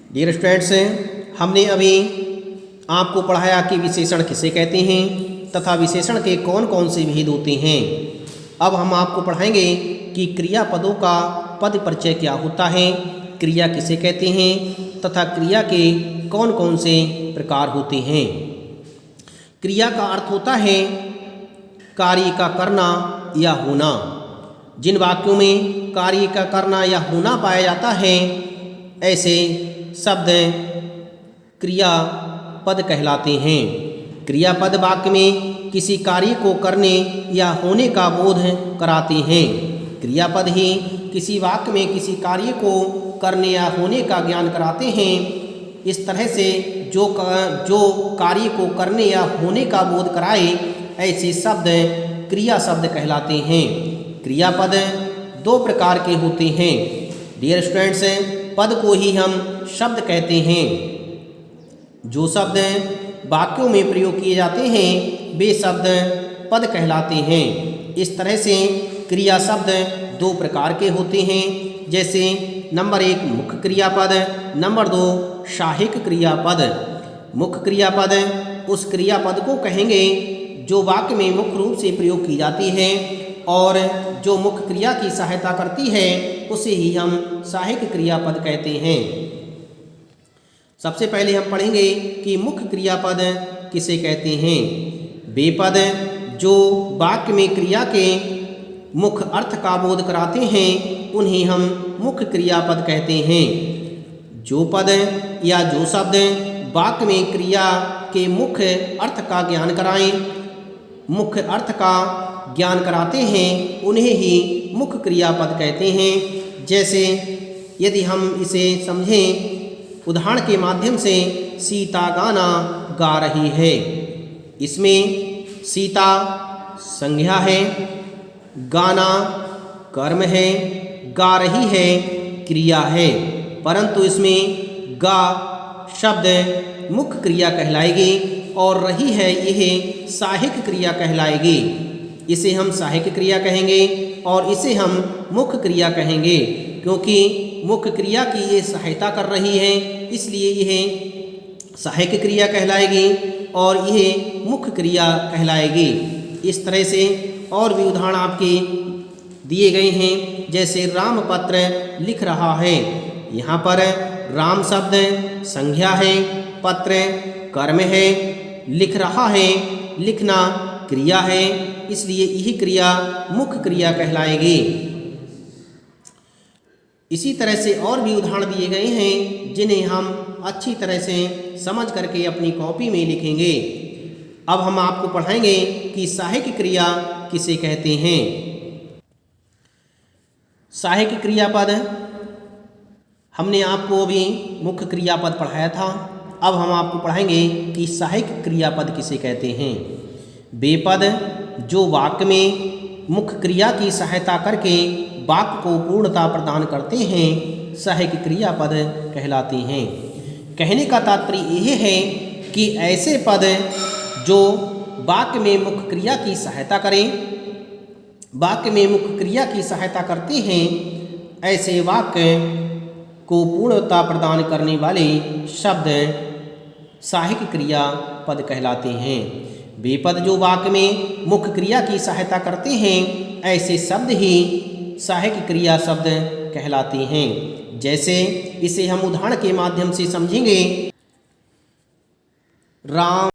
Dear students, हमने अभी आपको पढ़ाया कि विशेषण किसे कहते हैं तथा विशेषण के कौन कौन से भेद होते हैं। अब हम आपको पढ़ाएंगे कि क्रियापदों का पद परिचय क्या होता है, क्रिया किसे कहते हैं तथा क्रिया के कौन कौन से प्रकार होते हैं। क्रिया का अर्थ होता है कार्य का करना या होना। जिन वाक्यों में कार्य का करना या होना पाया जाता है ऐसे शब्द क्रियापद कहलाते हैं। क्रियापद वाक्य में किसी कार्य को करने या होने का बोध कराते हैं। क्रियापद ही किसी वाक्य में किसी कार्य को करने या होने का ज्ञान कराते हैं। इस तरह से जो कार्य को करने या होने का बोध कराए ऐसे शब्द क्रिया शब्द कहलाते हैं। क्रियापद दो प्रकार के होते हैं। डियर स्टूडेंट्स, पद को ही हम शब्द कहते हैं। जो शब्द वाक्यों में प्रयोग किए जाते हैं वे शब्द पद कहलाते हैं। इस तरह से क्रिया शब्द दो प्रकार के होते हैं, जैसे नंबर 1 मुख्य क्रियापद, नंबर 2 सहायक क्रियापद। मुख्य क्रियापद उस क्रियापद को कहेंगे जो वाक्य में मुख्य रूप से प्रयोग की जाती है और जो मुख्य क्रिया की सहायता करती है उसे ही हम सहायक क्रियापद कहते हैं। सबसे पहले हम पढ़ेंगे कि मुख्य क्रियापद किसे कहते हैं। वे पद जो वाक्य में क्रिया के मुख्य अर्थ का बोध कराते हैं उन्हें हम मुख्य क्रियापद कहते हैं। जो पद या जो शब्द वाक्य में क्रिया के मुख्य अर्थ का ज्ञान कराएं, मुख्य अर्थ का ज्ञान कराते हैं उन्हें ही मुख्य क्रियापद कहते हैं। जैसे यदि हम इसे समझें उदाहरण के माध्यम से, सीता गाना गा रही है। इसमें सीता संज्ञा है, गाना कर्म है, गा रही है क्रिया है, परंतु इसमें गा शब्द मुख्य क्रिया कहलाएगी और रही है यह सहायक क्रिया कहलाएगी। इसे हम सहायक क्रिया कहेंगे और इसे हम मुख्य क्रिया कहेंगे, क्योंकि मुख्य क्रिया की ये सहायता कर रही है इसलिए यह सहायक क्रिया कहलाएगी और यह मुख्य क्रिया कहलाएगी। इस तरह से और भी उदाहरण आपके दिए गए हैं, जैसे राम पत्र लिख रहा है। यहाँ पर राम शब्द संज्ञा है, पत्र कर्म है, लिख रहा है लिखना क्रिया है, इसलिए यही क्रिया मुख्य क्रिया कहलाएगी। इसी तरह से और भी उदाहरण दिए गए हैं जिन्हें हम अच्छी तरह से समझ करके अपनी कॉपी में लिखेंगे। अब हम आपको पढ़ाएंगे कि सहायक क्रिया किसे कहते हैं। सहायक क्रियापद हमने आपको अभी मुख्य क्रियापद पढ़ाया था। अब हम आपको पढ़ाएंगे कि सहायक क्रियापद किसे कहते हैं। वे पद जो वाक्य में मुख्य क्रिया की सहायता करके वाक्य को पूर्णता प्रदान करते हैं सहायक क्रियापद कहलाते हैं। कहने का तात्पर्य यह है कि ऐसे पद जो वाक्य में मुख्य क्रिया की सहायता करें, वाक्य में मुख्य क्रिया की सहायता करते हैं, ऐसे वाक्य को पूर्णता प्रदान करने वाले शब्द सहायक क्रियापद कहलाते हैं। वे पद जो वाक्य में मुख्य क्रिया की सहायता करते हैं ऐसे शब्द ही सहायक क्रिया शब्द कहलाते हैं। जैसे इसे हम उदाहरण के माध्यम से समझेंगे। राम